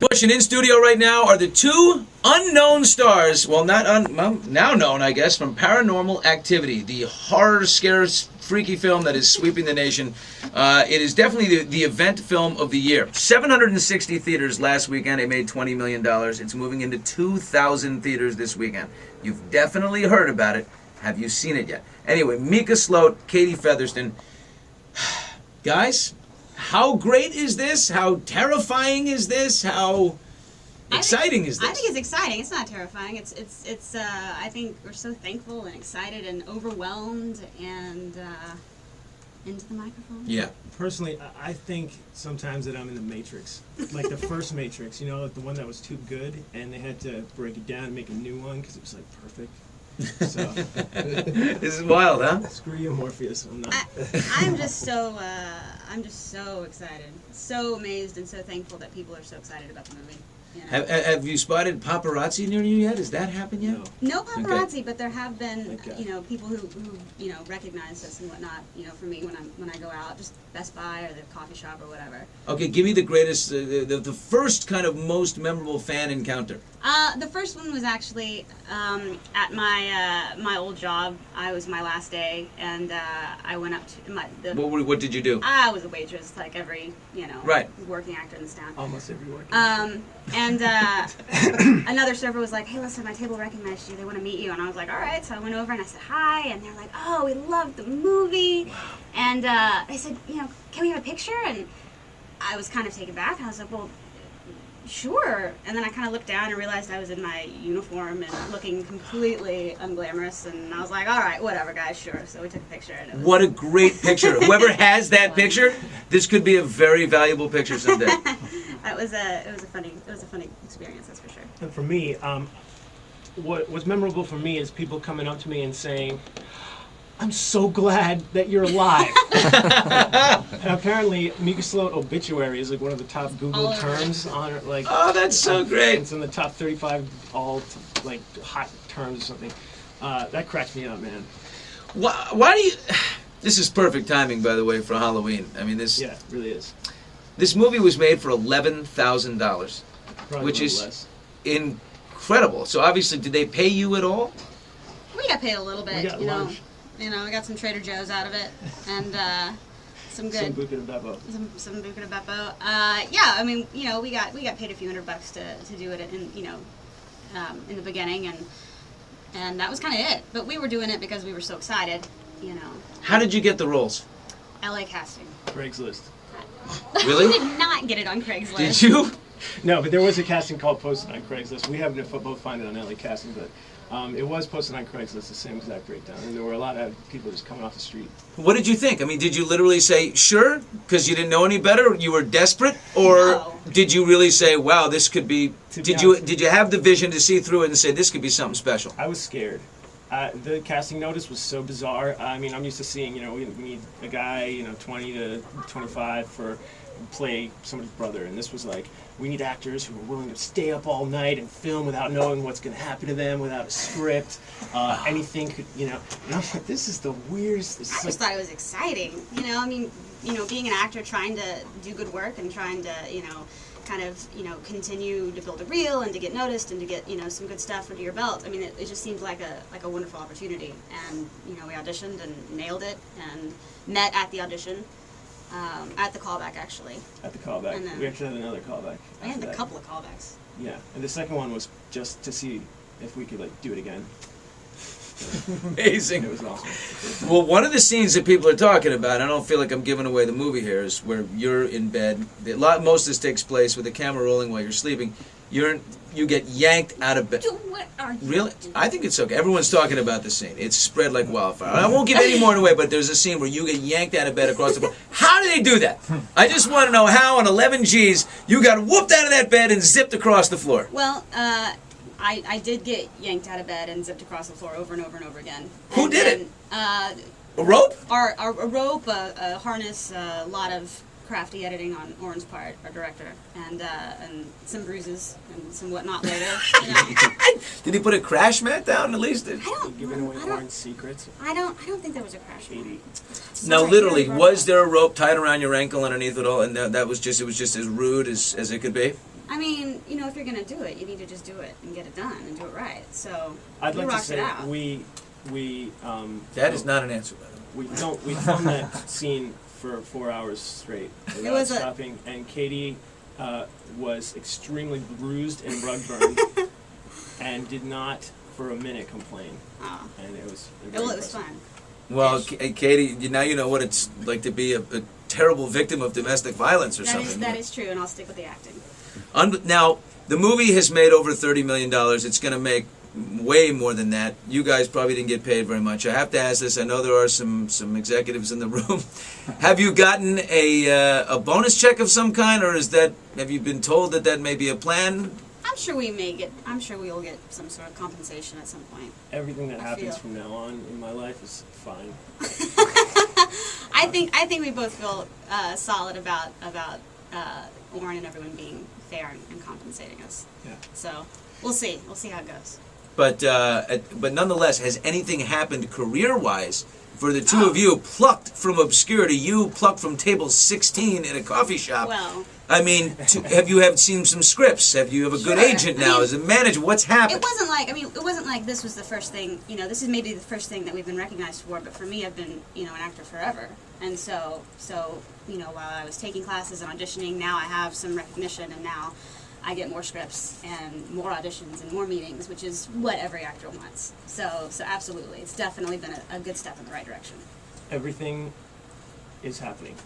Watching in studio right now are the two unknown stars, well, now known, I guess, from Paranormal Activity, the horror scare freaky film that is sweeping the nation. It is definitely the event film of the year. 760 theaters last weekend. It made $20 million. It's moving into 2,000 theaters this weekend. You've definitely heard about it. Have you seen it yet? Anyway, Micah Sloat, Katie Featherston. Guys, how great is this? How terrifying is this? How exciting is this? I think it's exciting. It's not terrifying. It's I think we're so thankful and excited and overwhelmed and into the microphone. Yeah. Personally, I think sometimes that I'm in the Matrix. Like the first Matrix, you know, like the one that was too good and they had to break it down and make a new one because it was like perfect. So This is wild, huh? screw you, Morpheus. I'm not. I'm just so excited, so amazed, and so thankful that people are so excited about the movie. You know? Have you spotted paparazzi near you yet? Has that happened yet? No paparazzi, Okay. but there have been, Okay. you know, people who you know recognize us and whatnot. You know, for me when I go out, just Best Buy or the coffee shop or whatever. Okay, give me the greatest, the first kind of most memorable fan encounter. The first one was actually at my old job. I was my last day, and I went up to What did you do? I was a waitress, like every Right. working actor in this town. Almost every work. And another server was like, "Hey, listen, my table recognized you. They want to meet you." And I was like, "All right." So I went over and I said hi, and they're like, "Oh, we loved the movie." Wow. And they said, "Can we have a picture?" And I was kind of taken back, and I was like, "Well, sure." And then I kind of looked down and realized I was in my uniform and looking completely unglamorous, and I was like, "All right, whatever, guys, sure." So we took a picture. And it was What a great picture. Whoever has that picture, this could be a very valuable picture someday. it was a funny experience, that's for sure. And for me, what was memorable for me is people coming up to me and saying, "I'm so glad that you're alive." And apparently, Micah Sloat obituary is like one of the top Google terms on it. Like, Oh, that's so great. It's in the top 35 all like hot terms or something. That cracks me up, man. Why do you... This is perfect timing, by the way, for Halloween. I mean, Yeah, it really is. This movie was made for $11,000, Probably which a is little less. incredible. So obviously, did they pay you at all? We got paid a little bit, We got lunch. We got some Trader Joe's out of it, and some good, Some buca de beppo. some buca de beppo. Yeah, I mean, we got paid a few $100 to do it in the beginning, and that was kind of it. But we were doing it because we were so excited, How did you get the roles? LA casting. Craigslist. Really? We did not get it on Craigslist. Did you? No, but there was a casting call posted on Craigslist. We haven't both find it on LA Casting, but it was posted on Craigslist, the same exact breakdown. And there were a lot of people just coming off the street. What did you think? I mean, did you literally say, sure, because you didn't know any better? You were desperate? Or No. did you really say, wow, this could be... To be Did you honest- have the vision to see through it and say, this could be something special? I was scared. The casting notice was so bizarre. I mean, I'm used to seeing, we need a guy, 20 to 25 for play somebody's brother, and this was like, we need actors who are willing to stay up all night and film without knowing what's going to happen to them, without a script, anything could, and I'm like, this is the weirdest. This I is just like, thought it was exciting. I mean, being an actor, trying to do good work and trying to, kind of, continue to build a reel and to get noticed and to get, some good stuff under your belt. I mean, it just seemed like a wonderful opportunity. And, we auditioned and nailed it and met at the audition, at the callback, actually. at the callback. And then- We actually had another callback. I had after a that. couple of callbacks. Yeah, and the second one was just to see if we could, do it again. Amazing. It was awesome. Well, one of the scenes that people are talking about, I don't feel like I'm giving away the movie here, is where you're in bed. Most of this takes place with the camera rolling while you're sleeping. You get yanked out of bed. What are you Really? doing? I think it's okay. Everyone's talking about the scene. It's spread like wildfire. I won't give any more away, but there's a scene where you get yanked out of bed across the floor. How do they do that? I just want to know how on 11 G's you got whooped out of that bed and zipped across the floor. Well, I did get yanked out of bed and zipped across the floor over and over and over again. Who And did then, it? A rope? A rope, a harness, a lot of crafty editing on Oren's part, our director, and some bruises and some whatnot later. Did he put a crash mat down at least? Giving away Warren's secrets. I don't think there was a crash. 80. Now, literally, was there a rope tied around your ankle underneath it all, and that was just, it was just as rude as it could be? I mean, you know, if you're gonna do it, you need to just do it and get it done and do it right. So I'd we like to rocked it say out. That is not an answer, by the way. We filmed that scene for 4 hours straight without was stopping, and Katie was extremely bruised and rug burned, and did not for a minute complain. Oh. And it was Well, it was fun. Well, Katie, now you know what it's like to be a terrible victim of domestic violence or something. That is true, and I'll stick with the acting. Now, the movie has made over $30 million. It's going to make way more than that. You guys probably didn't get paid very much. I have to ask this. I know there are some executives in the room. Have you gotten a bonus check of some kind, or have you been told that may be a plan? I'm sure we'll get some sort of compensation at some point. Everything that I happens feel. from now on in my life is fine. I think we both feel solid about Warren and everyone being fair and compensating us. Yeah. So we'll see how it goes. But nonetheless, has anything happened career-wise for the two of you, plucked from obscurity, you plucked from table 16 in a coffee shop? Well, I mean, have you seen some scripts? Have you have a good Sure. agent I now? mean, As a manager, what's happened? it wasn't like this was the first thing. You know, this is maybe the first thing that we've been recognized for. But for me, I've been an actor forever, and so while I was taking classes and auditioning, now I have some recognition, and now I get more scripts and more auditions and more meetings, which is what every actor wants. So absolutely, it's definitely been a good step in the right direction. Everything is happening.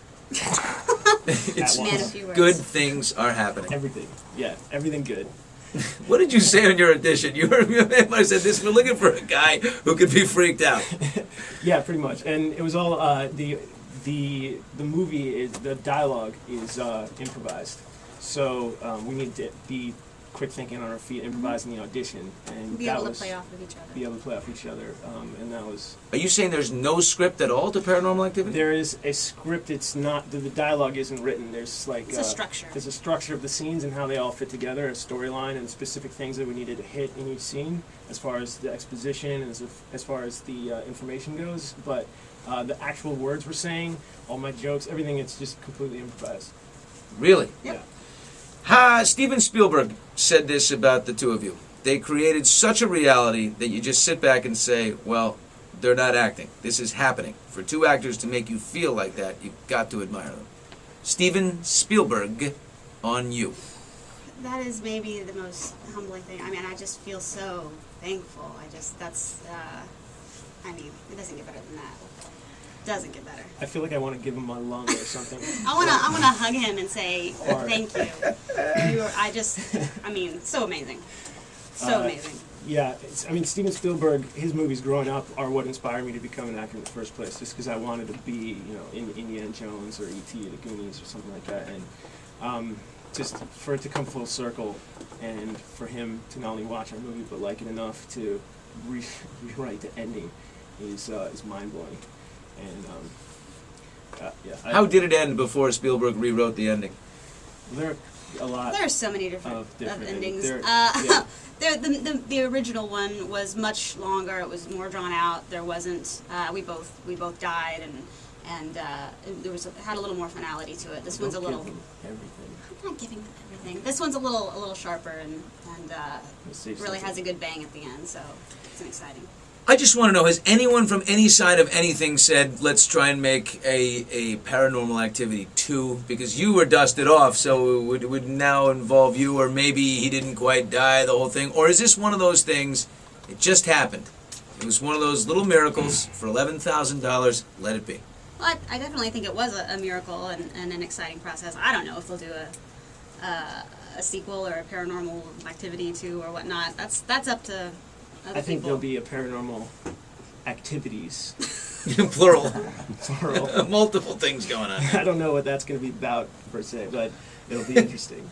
It's Man, a few words. good things are happening. Everything. Yeah, everything good. What did you say on your audition? You I said this. We're looking for a guy who could be freaked out. Yeah, pretty much. And it was all the movie. The dialogue is improvised. So we need to be quick thinking on our feet, improvising the audition, and Be able to play off of each other. Be able to play off each other, and that was. Are you saying there's no script at all to Paranormal Activity? There is a script. It's not the dialogue isn't written. There's like It's a structure. There's a structure of the scenes and how they all fit together, a storyline, and specific things that we needed to hit in each scene, as far as the exposition and as far as the information goes. But the actual words we're saying, all my jokes, everything, it's just completely improvised. Really? Yep. Steven Spielberg said this about the two of you. They created such a reality that you just sit back and say, well, they're not acting. This is happening. For two actors to make you feel like that, you've got to admire them. Steven Spielberg, on you. That is maybe the most humbling thing. I mean, I just feel so thankful. It doesn't get better than that. Doesn't get better. I feel like I want to give him my lung or something. I wanna hug him and say thank you. So amazing. So amazing. Yeah, Steven Spielberg, his movies growing up are what inspired me to become an actor in the first place, just because I wanted to be, in Indiana Jones or E.T. or the Goonies or something like that. And just for it to come full circle and for him to not only watch our movie but like it enough to rewrite the ending is mind-blowing. And How did it end before Spielberg rewrote the ending? There are a lot. There are so many different of different endings. yeah. The original one was much longer. It was more drawn out. There wasn't. We both died, and there had a little more finality to it. This one's a little. Everything. I'm not giving them everything. This one's a little sharper and really has a good bang at the end. So it's exciting. I just want to know, has anyone from any side of anything said, let's try and make a Paranormal Activity 2? Because you were dusted off, so it would now involve you, or maybe he didn't quite die, the whole thing. Or is this one of those things, it just happened? It was one of those little miracles for $11,000, let it be. Well, I definitely think it was a miracle and an exciting process. I don't know if they'll do a sequel or a Paranormal Activity 2 or whatnot. That's up to other I think people. there'll be a Paranormal Activities. Plural. Plural. Multiple things going on. I don't know what that's going to be about, per se, but it'll be interesting.